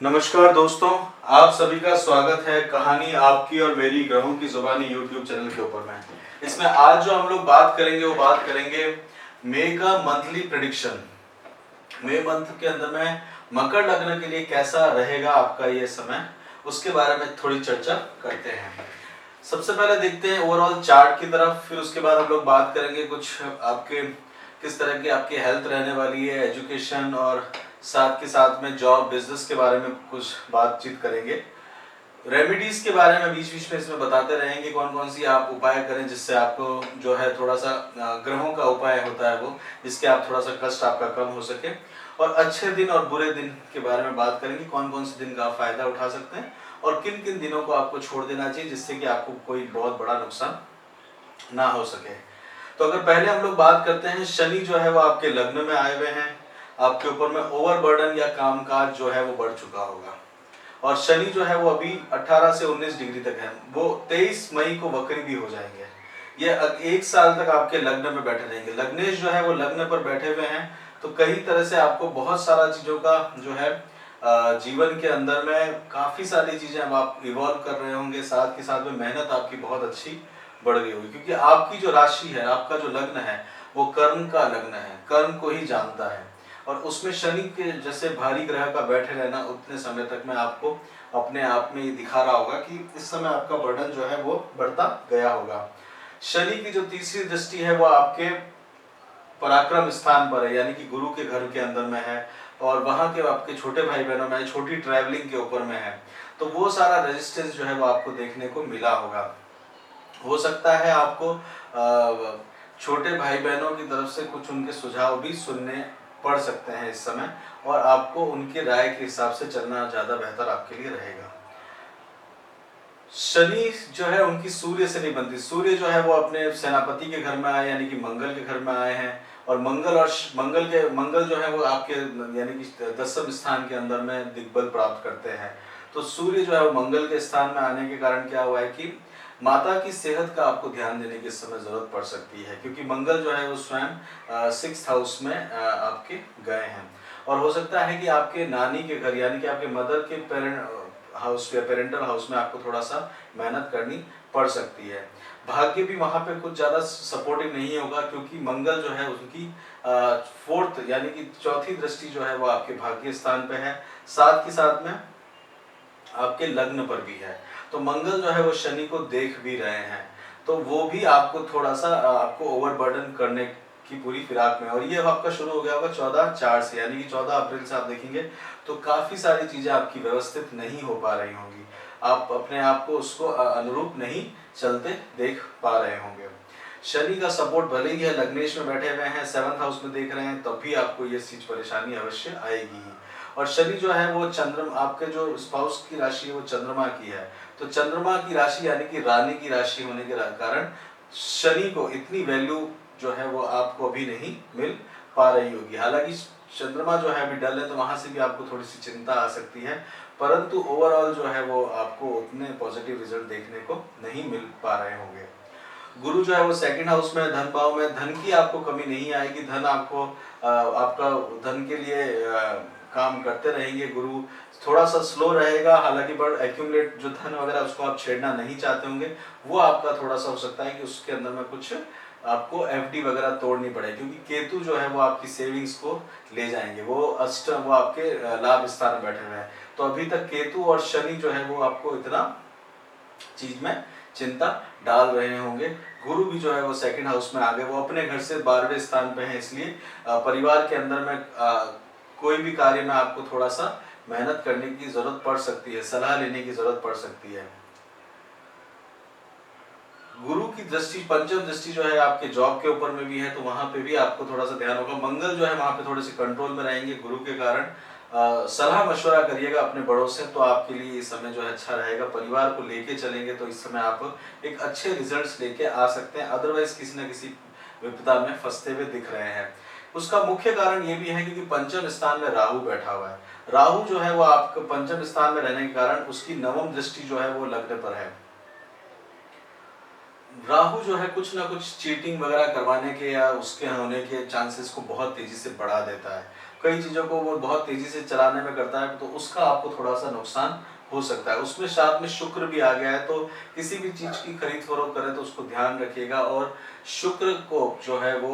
नमस्कार दोस्तों, आप सभी का स्वागत है कहानी आपकी और मेरी ग्रहों की जुबानी यूट्यूब चैनल के ऊपर में। इसमें आज जो हम लोग बात करेंगे वो बात करेंगे मई का मंथली प्रेडिक्शन। मई मंथ के अंदर में मकर लग्न के लिए कैसा रहेगा आपका ये समय, उसके बारे में थोड़ी चर्चा करते हैं। सबसे पहले देखते हैं ओवरऑल चार्ट की तरफ, फिर उसके बाद हम लोग बात करेंगे कुछ आपके किस तरह की आपकी हेल्थ रहने वाली है, एजुकेशन और साथ के साथ में जॉब बिजनेस के बारे में कुछ बातचीत करेंगे। रेमेडीज के बारे में बीच बीच में इसमें बताते रहेंगे कौन कौन सी आप उपाय करें जिससे आपको जो है थोड़ा सा ग्रहों का उपाय होता है वो, जिसके आप थोड़ा सा कष्ट आपका कम हो सके। और अच्छे दिन और बुरे दिन के बारे में बात करेंगे, कौन कौन से दिन का आप फायदा उठा सकते हैं और किन किन दिनों को आपको छोड़ देना चाहिए जिससे कि आपको कोई बहुत बड़ा नुकसान ना हो सके। तो अगर पहले हम लोग बात करते हैं, शनि जो है वो आपके लग्न में आए हुए हैं, आपके ऊपर में ओवरबर्डन या कामकाज जो है वो बढ़ चुका होगा। और शनि जो है वो अभी 18 से 19 डिग्री तक है, वो 23 मई को वक्री भी हो जाएंगे। ये एक साल तक आपके लग्न में बैठे रहेंगे। लग्नेश जो है वो लग्न पर बैठे हुए हैं, तो कई तरह से आपको बहुत सारा चीजों का जो है जीवन के अंदर में काफी सारी चीजें अब आप इवॉल्व कर रहे होंगे, साथ के साथ में मेहनत आपकी बहुत अच्छी बढ़ गई होगी, क्योंकि आपकी जो राशि है, आपका जो लग्न है वो कर्म का लग्न है, कर्म को ही जानता है। और उसमें शनि के जैसे भारी ग्रह का बैठे रहना उतने समय तक में आपको अपने आप में ये दिखा रहा होगा कि इस समय आपका बर्डन जो है वो बढ़ता गया होगा। शनि की जो तीसरी दृष्टि है वो आपके पराक्रम स्थान पर है, यानी कि गुरु के घर के अंदर में है और वहां के आपके छोटे भाई बहनों में, छोटी ट्रैवलिंग के ऊपर में है। तो वो सारा रेजिस्टेंस जो है वो आपको देखने को मिला होगा। हो सकता है आपको छोटे भाई बहनों की तरफ से कुछ उनके सुझाव भी सुनने पड़ सकते हैं इस समय, और आपको उनके राय के हिसाब से चलना ज्यादा बेहतर आपके लिए रहेगा। शनि जो है उनकी सूर्य से नहीं बनती। सूर्य जो है वो अपने सेनापति के घर में आए, यानी कि मंगल के घर में आए हैं। और मंगल जो है वो आपके यानी कि 10वें स्थान के अंदर में दिग्बल प्राप्त करते हैं। तो सूर्य जो है वो मंगल के स्थान में आने के कारण क्या हुआ है कि माता की सेहत का आपको ध्यान देने की इस समय जरूरत पड़ सकती है, क्योंकि मंगल जो है वो स्वयं 6th हाउस में आपके गए हैं। और हो सकता है कि आपके नानी के घर, यानी कि आपके मदर के हाउस या पेरेंटल हाउस में आपको थोड़ा सा मेहनत करनी पड़ सकती है। भाग्य भी वहां पे कुछ ज्यादा सपोर्टिव नहीं होगा, क्योंकि मंगल जो है उनकी 4th यानी कि चौथी दृष्टि जो है वो आपके भाग्य स्थान पे है, साथ के साथ में आपके लग्न पर भी है। तो मंगल जो है वो शनि को देख भी रहे हैं, तो वो भी आपको थोड़ा सा आपको ओवरबर्डन करने की पूरी फिराक में। और ये आपका शुरू हो गया होगा 14/4 से, यानी कि 14 अप्रैल से आप देखेंगे तो काफी सारी चीजें आपकी व्यवस्थित नहीं हो पा रही होंगी, आप अपने आप को उसको अनुरूप नहीं चलते देख पा रहे होंगे। शनि का सपोर्ट भले ही है, लग्नेश में बैठे हुए हैं, 7th हाउस में देख रहे हैं, तब भी आपको ये चीज परेशानी अवश्य आएगी ही। और शनि जो है वो चंद्रमा, आपके जो स्पाउस की राशि है वो चंद्रमा की है, तो चंद्रमा की राशि यानी कि रानी की राशि होने के कारण शनि को इतनी वैल्यू जो है वो आपको अभी नहीं मिल पा रही होगी। हालांकि चंद्रमा जो है अभी डल है, तो वहां से भी आपको थोड़ी सी चिंता आ सकती है, परंतु ओवरऑल जो है वो आपको उतने पॉजिटिव रिजल्ट देखने को नहीं मिल पा रहे होंगे। गुरु जो है वो 2nd हाउस में, धन भाव में, धन की आपको कमी नहीं आएगी। धन आपको आपका धन के लिए काम करते रहेंगे। गुरु थोड़ा सा स्लो रहेगा, हालांकि बट एक्यूमुलेट जो धन वगैरह उसको आप छेड़ना नहीं चाहते होंगे, वो आपका थोड़ा सा हो सकता है कि उसके अंदर में कुछ आपको एफडी वगैरह तोड़नी पड़े, क्योंकि केतु जो है वो आपकी सेविंग्स को ले जाएंगे। वो आपके लाभ स्थान में बैठे हुए हैं, तो अभी तक केतु और शनि जो है वो आपको इतना चीज में चिंता डाल रहे होंगे। गुरु भी जो है वो 2nd हाउस में आ गए, वो अपने घर से 12वें स्थान पे है, इसलिए परिवार के अंदर में कोई भी कार्य में आपको थोड़ा सा मेहनत करने की जरूरत पड़ सकती है, सलाह लेने की जरूरत पड़ सकती है। गुरु की दृष्टि, पंचम दृष्टि जो है आपके जॉब के ऊपर में भी है, तो वहां पे भी आपको थोड़ा सा ध्यान होगा। मंगल जो है वहां पे थोड़े से कंट्रोल में रहेंगे गुरु के कारण। सलाह मशवरा करिएगा अपने बड़ों से, तो आपके लिए इस समय जो है अच्छा रहेगा। परिवार को लेके चलेंगे तो इस समय आप एक अच्छे रिजल्ट्स लेके आ सकते हैं, अदरवाइज किसी न किसी विपदा में फंसते हुए दिख रहे हैं। उसका मुख्य कारण ये भी है क्योंकि पंचम स्थान में राहु बैठा हुआ है। राहु जो है वो आपके पंचम स्थान में रहने के कारण उसकी 9वीं दृष्टि जो है वो लग्न पर है। राहु जो है कुछ ना कुछ चीटिंग वगैरह करवाने के या उसके होने के चांसेस को बहुत तेजी से बढ़ा देता है। कई चीज़ों को वो बहुत तेज़ी से चलाने में करता है, तो उसका आपको थोड़ा सा नुकसान हो सकता है। उसमें साथ में शुक्र भी आ गया है, तो किसी भी चीज़ की खरीद फरोख्त करें तो उसको ध्यान रखिएगा। और शुक्र को जो है वो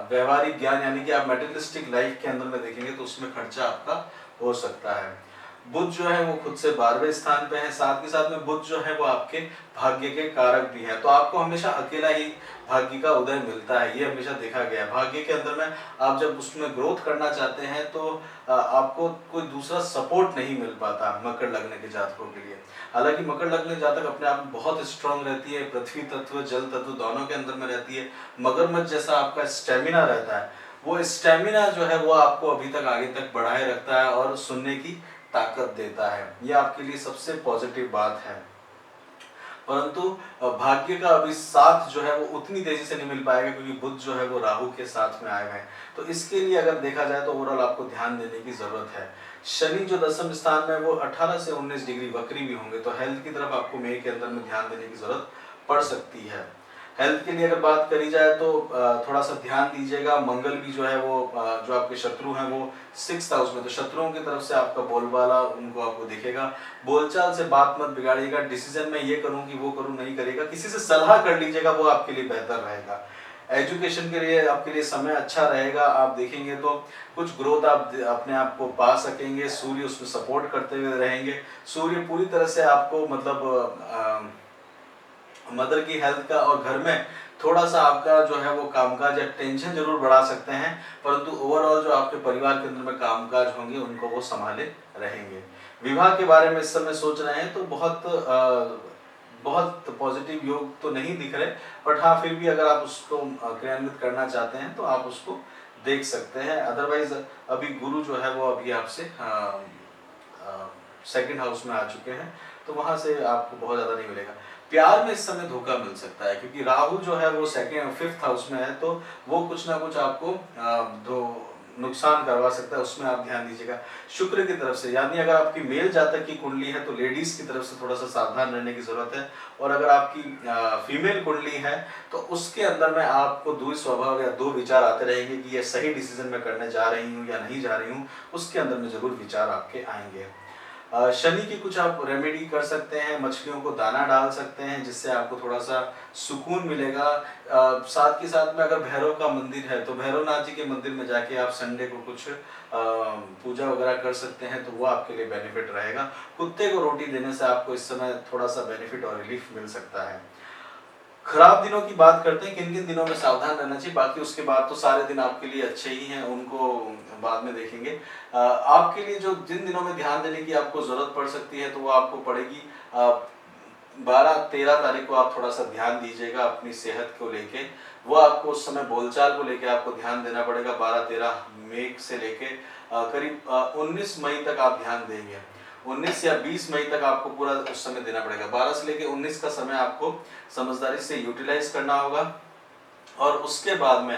व्यवहारिक ज्ञान यानी कि आप मटेरियलिस्टिक लाइफ के अंदर में देखेंगे तो उसमें खर्चा आपका हो सकता है। बुध जो है वो खुद से 12वें स्थान पे है, साथ के साथ में बुध जो है वो आपके भाग्य के कारक भी है, तो आपको हमेशा अकेला ही भाग्य का उदय मिलता है, ये हमेशा देखा गया है। भाग्य के अंदर में आप जब उसमें ग्रोथ करना चाहते हैं तो आपको कोई दूसरा सपोर्ट नहीं मिल पाता मकर लग्न के जातकों के लिए। हालांकि मकर लग्न जातक अपने आप में बहुत स्ट्रांग रहती है, पृथ्वी तत्व जल तत्व दोनों के अंदर में रहती है, मगरमच्छ जैसा आपका स्टेमिना रहता है, वो स्टेमिना जो है वो आपको अभी तक आगे तक बढ़ाए रखता है और सुनने की ताकत देता है, ये आपके लिए सबसे पॉजिटिव बात है। परंतु भाग्य का अभी साथ जो है वो उतनी तेजी से नहीं मिल पाएगा क्योंकि बुध जो है वो राहु के साथ में आए हुए हैं, तो इसके लिए अगर देखा जाए तो ओवरऑल आपको ध्यान देने की जरूरत है। शनि जो 10वें स्थान में वो 18 से 19 डिग्री वक्री भी होंगे, तो हेल्थ की तरफ आपको मई के अंदर में ध्यान देने की जरूरत पड़ सकती है। हेल्थ के लिए अगर बात करी जाए तो थोड़ा सा ध्यान दीजिएगा। मंगल भी जो है वो जो आपके शत्रु हैं वो 6th हाउस में, तो शत्रुओं की तरफ से आपका बोलबाला उनको आपको दिखेगा। बोलचाल से बात मत बिगाड़िएगा, डिसीजन में ये करूं कि वो करूं नहीं करिएगा, किसी से सलाह कर लीजिएगा, वो आपके लिए बेहतर रहेगा। एजुकेशन के लिए आपके लिए समय अच्छा रहेगा, आप देखेंगे तो कुछ ग्रोथ आप अपने आप को पा सकेंगे। सूर्य उसमें सपोर्ट करते हुए रहेंगे। सूर्य पूरी तरह से आपको मतलब मदर की हेल्थ का और घर में थोड़ा सा आपका जो है वो कामकाज या टेंशन जरूर बढ़ा सकते हैं, परंतु ओवरऑल जो आपके परिवार के अंदर में कामकाज होंगे उनको वो संभाले रहेंगे। विवाह के बारे में इस समय सोच रहे हैं तो बहुत पॉजिटिव योग तो नहीं दिख रहे, बट हाँ फिर भी अगर आप उसको क्रियान्वित करना चाहते हैं तो आप उसको देख सकते हैं। अदरवाइज अभी गुरु जो है वो अभी आपसे 2nd हाउस में आ चुके हैं, तो वहां से आपको बहुत ज्यादा नहीं मिलेगा। प्यार में इस समय धोखा मिल सकता है क्योंकि राहु जो है वो 5th हाउस में है, तो वो कुछ ना कुछ आपको नुकसान करवा सकता है, उसमें आप ध्यान दीजिएगा। शुक्र की तरफ से यानी अगर आपकी मेल जातक की कुंडली है तो लेडीज की तरफ से थोड़ा सा सावधान रहने की जरूरत है, और अगर आपकी फीमेल कुंडली है तो उसके अंदर में आपको दो स्वभाव या दो विचार आते रहेंगे कि ये सही डिसीजन में करने जा रही हूँ या नहीं जा रही हूँ, उसके अंदर में जरूर विचार आपके आएंगे। शनि की कुछ आप रेमेडी कर सकते हैं, मछलियों को दाना डाल सकते हैं जिससे आपको थोड़ा सा सुकून मिलेगा। साथ के साथ में अगर भैरव का मंदिर है तो भैरवनाथ जी के मंदिर में जाके आप संडे को कुछ पूजा वगैरह कर सकते हैं, तो वो आपके लिए बेनिफिट रहेगा। कुत्ते को रोटी देने से आपको इस समय थोड़ा सा बेनिफिट और रिलीफ मिल सकता है। खराब दिनों की बात करते हैं, किन किन दिनों में सावधान रहना चाहिए, बाकी उसके बाद तो सारे दिन आपके लिए अच्छे ही हैं, उनको बाद में देखेंगे। आपके लिए जो जिन दिनों में ध्यान देने की आपको जरूरत पड़ सकती है तो वो आपको पड़ेगी 12-13 तारीख को आप थोड़ा सा ध्यान दीजिएगा अपनी सेहत को लेके, वो आपको उस समय बोलचाल को लेके आपको ध्यान देना पड़ेगा। 12-13 मई से लेके करीब 19 मई तक आप ध्यान देंगे, 19 या 20 मई तक आपको पूरा उस समय देना पड़ेगा। 12 से लेके 19 का समय आपको समझदारी से यूटिलाइज करना होगा, और उसके बाद में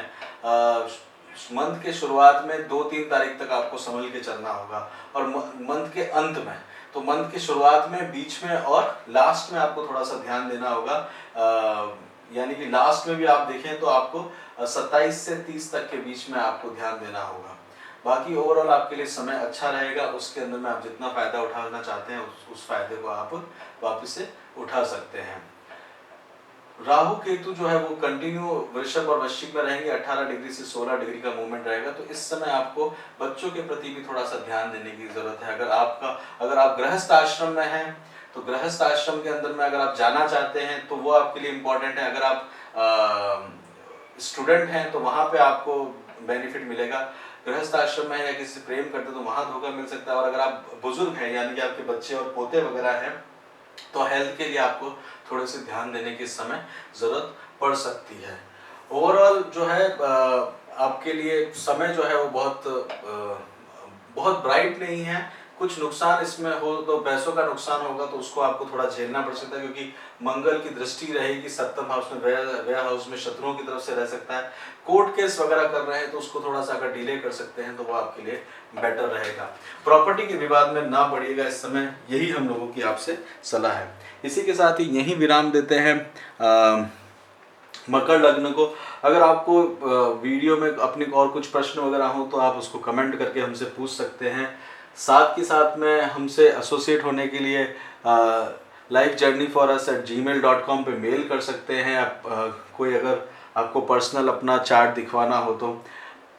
मंथ के शुरुआत में 2-3 तारीख तक आपको संभल के चलना होगा, और मंथ के अंत में, तो मंथ के शुरुआत में, बीच में और लास्ट में आपको थोड़ा सा ध्यान देना होगा। यानी कि लास्ट में भी आप देखें तो आपको 27 से 30 तक के बीच में आपको ध्यान देना होगा। बाकी ओवरऑल आपके लिए समय अच्छा रहेगा, उसके अंदर में आप जितना फायदा उठाना चाहते हैं उस फायदे को आप वापस से उठा सकते हैं। राहु केतु जो है वो कंटिन्यू वृषभ और वृश्चिक में रहेंगे, 18 डिग्री से 16 डिग्री का मूवमेंट रहेगा, तो इस समय आपको बच्चों के प्रति भी थोड़ा सा ध्यान देने की जरूरत है। अगर आप गृहस्थ आश्रम में हैं तो गृहस्थ आश्रम के अंदर में अगर आप जाना चाहते हैं तो वो आपके लिए इम्पोर्टेंट है। अगर आप स्टूडेंट हैं तो वहाँ पे आपको बेनिफिट मिलेगा। गृहस्थ आश्रम में या किसी से प्रेम करते तो वहाँ धोखा मिल सकता है, और अगर आप बुजुर्ग हैं यानी कि आपके बच्चे और पोते वगैरह हैं तो हेल्थ के लिए आपको थोड़े से ध्यान देने की समय जरूरत पड़ सकती है। ओवरऑल जो है आपके लिए समय जो है वो बहुत ब्राइट नहीं है। कुछ नुकसान इसमें हो तो पैसों का नुकसान होगा तो उसको आपको थोड़ा झेलना पड़ सकता है, क्योंकि मंगल की दृष्टि रहेगी 7th हाउस में, व्यय हाउस में शत्रुओं की तरफ से रह सकता है। कोर्ट केस वगैरह कर रहे हैं तो उसको थोड़ा सा अगर डिले कर सकते हैं तो वो आपके लिए बेटर रहेगा। प्रॉपर्टी के विवाद में ना पड़िएगा इस समय, यही हम लोगों की आपसे सलाह है। इसी के साथ ही यही विराम देते हैं। मकर लग्न को अगर आपको वीडियो में अपने और कुछ प्रश्न वगैरह हो तो आप उसको कमेंट करके हमसे पूछ सकते हैं। साथ के साथ में हमसे एसोसिएट होने के लिए lifejourneyforus@gmail.com पे मेल कर सकते हैं। आप कोई अगर आपको पर्सनल अपना चार्ट दिखवाना हो तो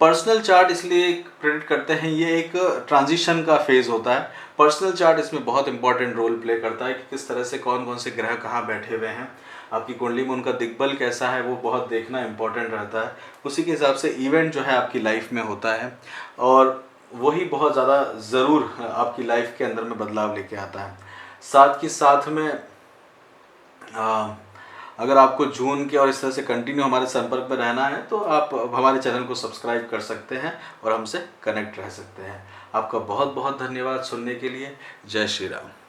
पर्सनल चार्ट इसलिए प्रेडिक्ट करते हैं, ये एक ट्रांजिशन का फेज होता है। पर्सनल चार्ट इसमें बहुत इंपॉर्टेंट रोल प्ले करता है कि किस तरह से कौन कौन से ग्रह कहाँ बैठे हुए हैं, आपकी कुंडली में उनका दिग्बल कैसा है, वो बहुत देखना इंपॉर्टेंट रहता है। उसी के हिसाब से इवेंट जो है आपकी लाइफ में होता है और वही बहुत ज़्यादा ज़रूर आपकी लाइफ के अंदर में बदलाव लेके आता है। साथ के साथ में अगर आपको जून के और इस तरह से कंटिन्यू हमारे संपर्क में रहना है तो आप हमारे चैनल को सब्सक्राइब कर सकते हैं और हमसे कनेक्ट रह सकते हैं। आपका बहुत बहुत धन्यवाद सुनने के लिए। जय श्री राम।